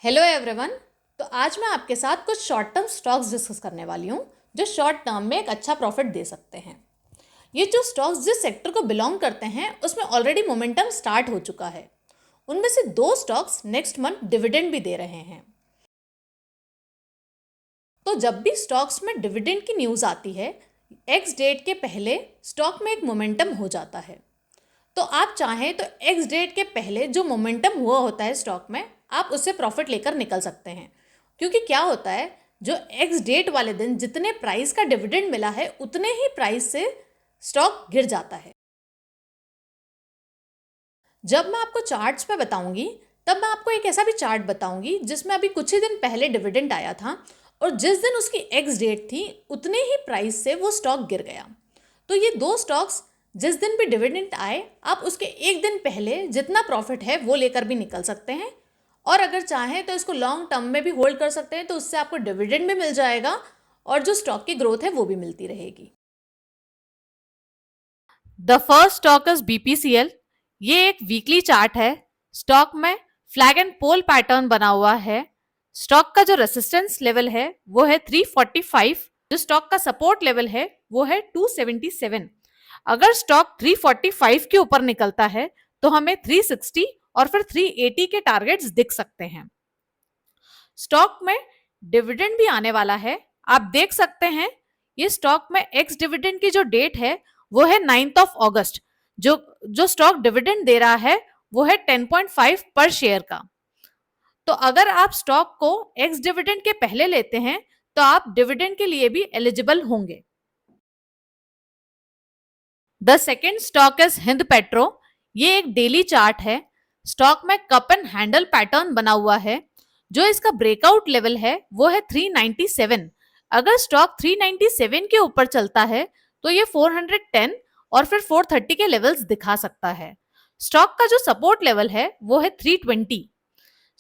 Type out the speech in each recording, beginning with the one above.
Hello everyone. तो आज मैं आपके साथ कुछ शॉर्ट टर्म स्टॉक्स डिस्कस करने वाली हूँ जो शॉर्ट टर्म में एक अच्छा प्रॉफिट दे सकते हैं। ये जो स्टॉक्स जिस सेक्टर को बिलोंग करते हैं उसमें ऑलरेडी मोमेंटम स्टार्ट हो चुका है। उनमें से 2 स्टॉक्स नेक्स्ट मंथ डिविडेंड भी दे रहे हैं। तो जब भी स्टॉक्स में डिविडेंड की न्यूज़ आती है, एक्स डेट के पहले स्टॉक में एक मोमेंटम हो जाता है। तो आप चाहें तो एक्स डेट के पहले जो मोमेंटम हुआ होता है स्टॉक में, आप उससे प्रॉफिट लेकर निकल सकते हैं। क्योंकि क्या होता है, जो एक्स डेट वाले दिन जितने प्राइस का डिविडेंड मिला है उतने ही प्राइस से स्टॉक गिर जाता है। जब मैं आपको चार्ट्स पे बताऊंगी तब मैं आपको एक ऐसा भी चार्ट बताऊंगी जिसमें अभी कुछ ही दिन पहले डिविडेंड आया था और जिस दिन उसकी एक्स डेट थी उतने ही प्राइस से वो स्टॉक गिर गया। तो ये 2 स्टॉक्स जिस दिन भी डिविडेंड आए, आप उसके एक दिन पहले जितना प्रॉफिट है वो लेकर भी निकल सकते हैं, और अगर चाहें तो इसको लॉन्ग टर्म में भी होल्ड कर सकते हैं। तो उससे आपको डिविडेंड भी मिल जाएगा और जो स्टॉक की ग्रोथ है वो भी मिलती रहेगी। The first stock is BPCL. ये एक वीकली चार्ट है। स्टॉक में फ्लैग एंड पोल पैटर्न बना हुआ है। स्टॉक का जो रेसिस्टेंस लेवल है वो है 345। जो स्टॉक का सपोर्ट लेवल है वो है 277। अगर स्टॉक 345 के ऊपर निकलता है तो हमें 360 और फिर 380 के टारगेट्स दिख सकते हैं। स्टॉक में डिविडेंड भी आने वाला है। आप देख सकते हैं ये स्टॉक में एक्स डिविडेंड की जो डेट है वो है 9th ऑफ अगस्त। जो जो स्टॉक डिविडेंड दे रहा है वो है 10.5 पर शेयर का। तो अगर आप स्टॉक को एक्स डिविडेंड के पहले लेते हैं तो आप डिविडेंड के लिए भी एलिजिबल होंगे। The second stock is Hind petro. ये एक डेली चार्ट है। स्टॉक में कप एंड हैंडल पैटर्न बना हुआ है। जो इसका ब्रेकआउट लेवल है वो है 397। अगर स्टॉक 397 के ऊपर चलता है तो ये 410 और फिर 430 के लेवल्स दिखा सकता है। स्टॉक का जो सपोर्ट लेवल है वो है 320।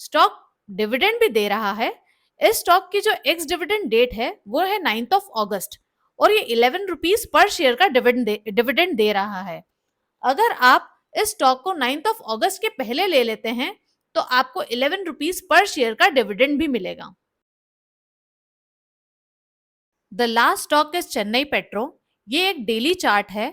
स्टॉक डिविडेंड भी दे रहा है। इस स्टॉक की जो एक्स डिविडेंड डेट है वो है 9th ऑफ अगस्त और ये 11 रुपीज पर शेयर का डिविडेंड दे रहा है। अगर आप इस स्टॉक को 9th ऑफ अगस्त के पहले ले लेते हैं तो आपको 11 रुपीज पर शेयर का डिविडेंड भी मिलेगा। The last stock is Chennai petro. ये एक डेली चार्ट है।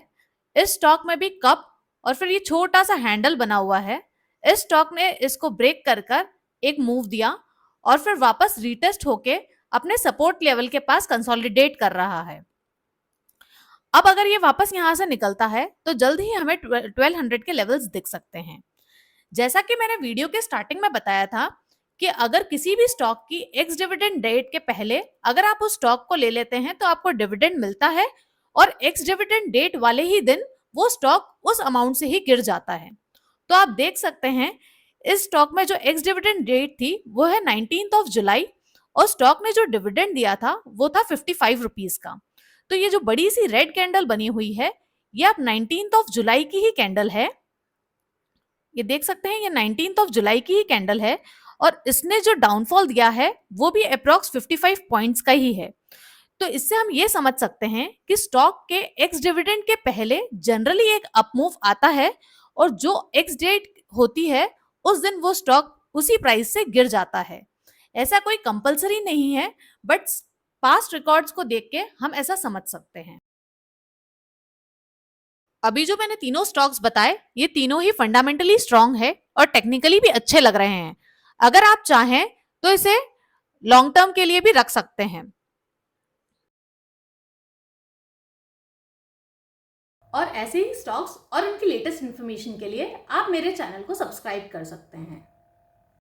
इस स्टॉक में भी कप और फिर ये छोटा सा हैंडल बना हुआ है। इस स्टॉक ने इसको ब्रेक कर कर एक मूव दिया और फिर वापस रीटेस्ट होके अपने सपोर्ट लेवल के पास कंसोलिडेट कर रहा है। अब अगर ये वापस यहां से निकलता है तो जल्द ही हमें 1200 के लेवल्स दिख सकते हैं। जैसा कि मैंने वीडियो के स्टार्टिंग में बताया था कि अगर किसी भी स्टॉक की एक्स डिविडेंड डेट के पहले अगर आप उस स्टॉक को ले लेते हैं तो आपको डिविडेंड मिलता है और एक्स डिविडेंड डेट वाले ही दिन वो स्टॉक उस अमाउंट से ही गिर जाता है। तो आप देख सकते हैं इस स्टॉक में जो एक्स डिविडेंड डेट थी वो है 19th ऑफ जुलाई और स्टॉक ने जो डिविडेंड दिया था वो था 55 रुपीज का। तो ये जो बड़ी सी रेड कैंडल बनी हुई है ये आप 19th ऑफ जुलाई की ही कैंडल है। ये देख सकते हैं ये 19th ऑफ जुलाई की ही कैंडल है और इसने जो डाउनफॉल दिया है वो भी अप्रॉक्स 55 पॉइंट्स का ही है। तो इससे हम ये समझ सकते हैं कि स्टॉक के एक्स डिविडेंड के पहले जनरली एक अप मूव आता है और जो एक्स डेट होती है उस दिन वो स्टॉक उसी प्राइस से गिर जाता है। ऐसा कोई कंपलसरी नहीं है, बट पास्ट रिकॉर्ड्स को देख के हम ऐसा समझ सकते हैं। अभी जो मैंने तीनों स्टॉक्स बताए ये तीनों ही फंडामेंटली स्ट्रांग है और टेक्निकली भी अच्छे लग रहे हैं। अगर आप चाहें तो इसे लॉन्ग टर्म के लिए भी रख सकते हैं। और ऐसे ही स्टॉक्स और उनकी लेटेस्ट इन्फॉर्मेशन के लिए आप मेरे चैनल को सब्सक्राइब कर सकते हैं।